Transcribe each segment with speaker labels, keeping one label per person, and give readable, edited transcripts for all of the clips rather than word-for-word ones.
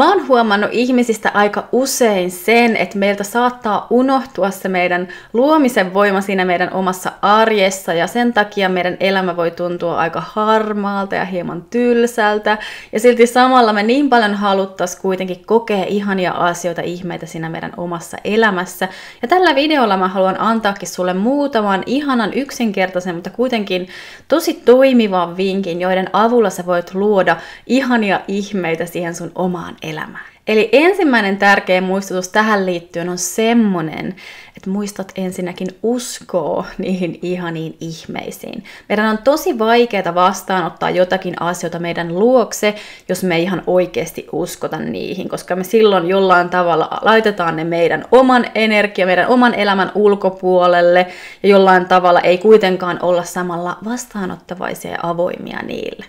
Speaker 1: Mä oon huomannut ihmisistä aika usein sen, että meiltä saattaa unohtua se meidän luomisen voima siinä meidän omassa arjessa ja sen takia meidän elämä voi tuntua aika harmaalta ja hieman tylsältä ja silti samalla me niin paljon haluttaisiin kuitenkin kokea ihania asioita, ihmeitä siinä meidän omassa elämässä. Ja tällä videolla mä haluan antaakin sulle muutaman ihanan yksinkertaisen, mutta kuitenkin tosi toimivan vinkin, joiden avulla sä voit luoda ihania ihmeitä siihen sun omaan elämään. Eli ensimmäinen tärkeä muistutus tähän liittyen on semmonen, että muistat ensinnäkin uskoa niihin ihaniin ihmeisiin. Meidän on tosi vaikeaa vastaanottaa jotakin asioita meidän luokse, jos me ei ihan oikeasti uskota niihin, koska me silloin jollain tavalla laitetaan ne meidän oman energian, meidän oman elämän ulkopuolelle, ja jollain tavalla ei kuitenkaan olla samalla vastaanottavaisia ja avoimia niille.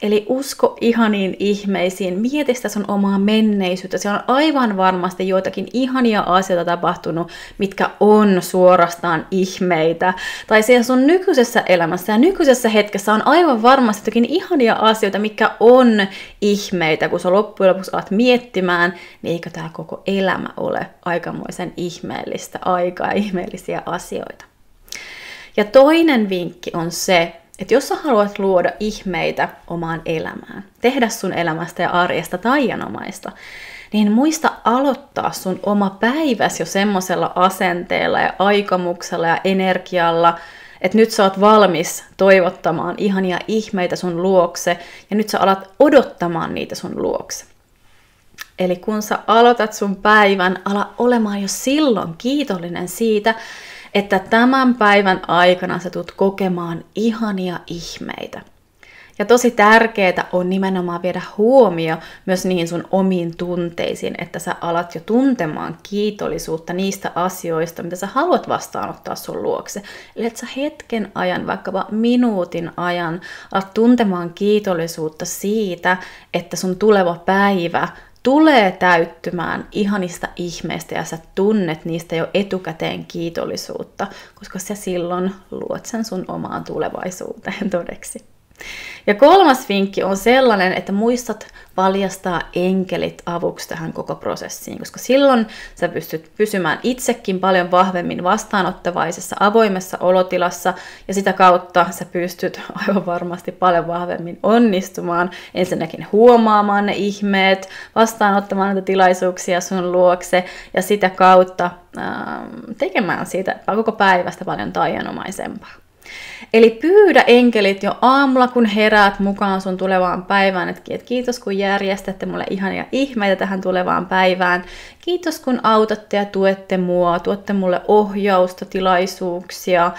Speaker 1: Eli usko ihaniin ihmeisiin, mieti sitä sun omaa menneisyyttä. Se on aivan varmasti joitakin ihania asioita tapahtunut, mitkä on suorastaan ihmeitä. Tai siellä sun nykyisessä elämässä ja nykyisessä hetkessä on aivan varmasti jotakin ihania asioita, mitkä on ihmeitä. Kun sä loppujen lopuksi alat miettimään, niin eikö tää koko elämä ole aikamoisen ihmeellistä aikaa ja ihmeellisiä asioita. Ja toinen vinkki on se, että jos sä haluat luoda ihmeitä omaan elämään, tehdä sun elämästä ja arjesta taianomaista, niin muista aloittaa sun oma päiväsi jo semmoisella asenteella ja aikomuksella ja energialla, että nyt sä oot valmis toivottamaan ihania ihmeitä sun luokse ja nyt sä alat odottamaan niitä sun luokse. Eli kun sä aloitat sun päivän, ala olemaan jo silloin kiitollinen siitä, että tämän päivän aikana sä tulet kokemaan ihania ihmeitä. Ja tosi tärkeää on nimenomaan viedä huomio myös niihin sun omiin tunteisiin, että sä alat jo tuntemaan kiitollisuutta niistä asioista, mitä sä haluat vastaanottaa sun luokse. Eli että sä hetken ajan, vaikkapa minuutin ajan, alat tuntemaan kiitollisuutta siitä, että sun tuleva päivä tulee täyttymään ihanista ihmeistä ja sä tunnet niistä jo etukäteen kiitollisuutta, koska sä silloin luot sen sun omaan tulevaisuuteen todeksi. Ja kolmas vinkki on sellainen, että muistat valjastaa enkelit avuksi tähän koko prosessiin, koska silloin sä pystyt pysymään itsekin paljon vahvemmin vastaanottavaisessa, avoimessa olotilassa, ja sitä kautta sä pystyt aivan varmasti paljon vahvemmin onnistumaan, ensinnäkin huomaamaan ne ihmeet, vastaanottamaan näitä tilaisuuksia sun luokse, ja sitä kautta tekemään siitä koko päivästä paljon taianomaisempaa. Eli pyydä enkelit jo aamulla, kun heräät mukaan sun tulevaan päivään, että kiitos kun järjestätte mulle ihania ihmeitä tähän tulevaan päivään. Kiitos kun autatte ja tuette mua, tuotte mulle ohjausta, tilaisuuksia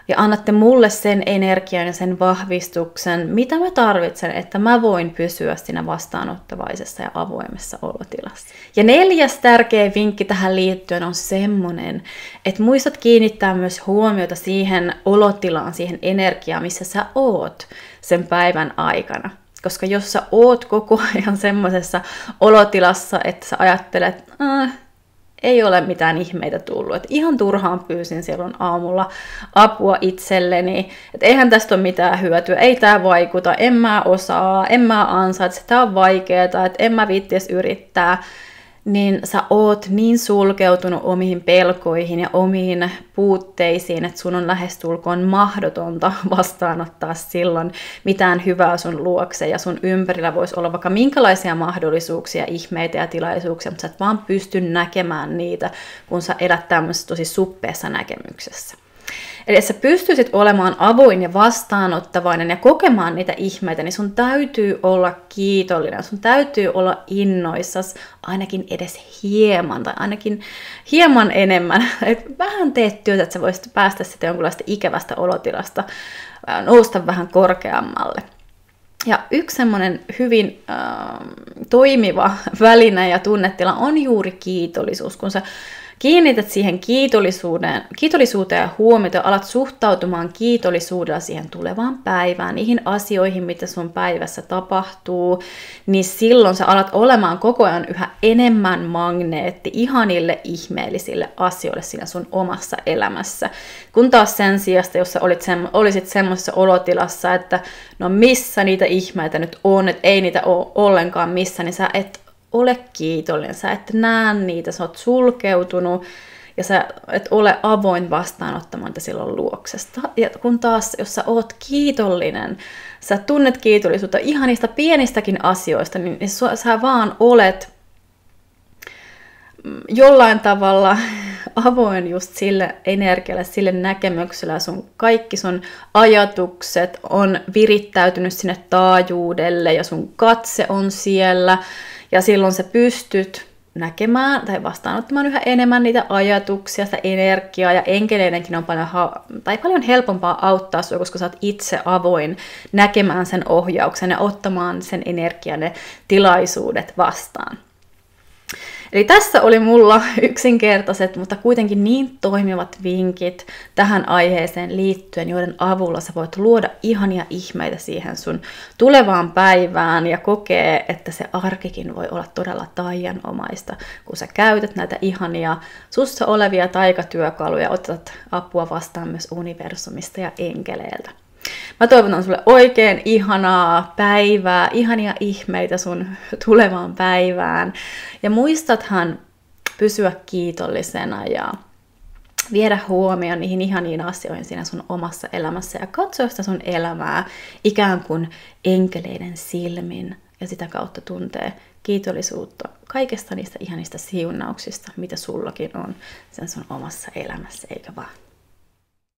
Speaker 1: ja annatte mulle sen energian ja sen vahvistuksen, mitä mä tarvitsen, että mä voin pysyä siinä vastaanottavaisessa ja avoimessa olotilassa. Ja 4. tärkeä vinkki tähän liittyen on semmonen, että muistat kiinnittää myös huomiota siihen olotilaan, siihen energiaan, missä sä oot sen päivän aikana. Koska jos sä oot koko ajan semmoisessa olotilassa, että sä ajattelet, ei ole mitään ihmeitä tullut. Et ihan turhaan pyysin silloin aamulla apua itselleni. Et eihän tästä ole mitään hyötyä, ei tää vaikuta, en mä osaa, en mä ansaitse, tää on vaikeeta, että en mä viitti edes yrittää. Niin sä oot niin sulkeutunut omiin pelkoihin ja omiin puutteisiin, että sun on lähestulkoon mahdotonta vastaanottaa silloin mitään hyvää sun luokse, ja sun ympärillä voisi olla vaikka minkälaisia mahdollisuuksia, ihmeitä ja tilaisuuksia, mutta sä et vaan pysty näkemään niitä, kun sä elät tämmöisessä tosi suppeassa näkemyksessä. Eli jos sä pystyisit olemaan avoin ja vastaanottavainen ja kokemaan niitä ihmeitä, niin sun täytyy olla kiitollinen, sun täytyy olla innoissas ainakin edes hieman tai ainakin hieman enemmän. Et vähän teet työtä, että sä voisit päästä sitten jonkunlaista ikävästä olotilasta, nousta vähän korkeammalle. Ja yksi semmoinen hyvin toimiva väline ja tunnetila on juuri kiitollisuus, kun sä kiinnität siihen kiitollisuuteen ja huomiota ja alat suhtautumaan kiitollisuudella siihen tulevaan päivään, niihin asioihin, mitä sun päivässä tapahtuu, niin silloin sä alat olemaan koko ajan yhä enemmän magneetti ihanille ihmeellisille asioille siinä sun omassa elämässä. Kun taas sen sijasta, jos sä olisit semmoisessa olotilassa, että no missä niitä ihmeitä nyt on, että ei niitä ole ollenkaan missä, niin sä et ole kiitollinen, sä et näe niitä, sä oot sulkeutunut ja sä et ole avoin vastaanottamaan niitä silloin luoksesta. Ja kun taas, jos sä oot kiitollinen, sä tunnet kiitollisuutta ihan niistä pienistäkin asioista, niin sä vaan olet jollain tavalla avoin just sille energialle, sille näkemykselle, kaikki sun ajatukset on virittäytynyt sinne taajuudelle ja sun katse on siellä ja silloin sä pystyt näkemään tai vastaanottamaan yhä enemmän niitä ajatuksia, sitä energiaa ja enkeleidenkin on paljon helpompaa auttaa sinua, koska sä oot itse avoin näkemään sen ohjauksen ja ottamaan sen energian ja tilaisuudet vastaan. Eli tässä oli mulla yksinkertaiset, mutta kuitenkin niin toimivat vinkit tähän aiheeseen liittyen, joiden avulla sä voit luoda ihania ihmeitä siihen sun tulevaan päivään ja kokee, että se arkikin voi olla todella taianomaista, kun sä käytät näitä ihania sussa olevia taikatyökaluja, otat apua vastaan myös universumista ja enkeleiltä. Mä toivotan sulle oikein ihanaa päivää, ihania ihmeitä sun tulevaan päivään. Ja muistathan pysyä kiitollisena ja viedä huomioon niihin ihaniin asioihin siinä sun omassa elämässä ja katsoa sitä sun elämää ikään kuin enkeleiden silmin ja sitä kautta tuntee kiitollisuutta kaikesta niistä ihanista siunauksista, mitä sullakin on sen sun omassa elämässä, eikä vaan.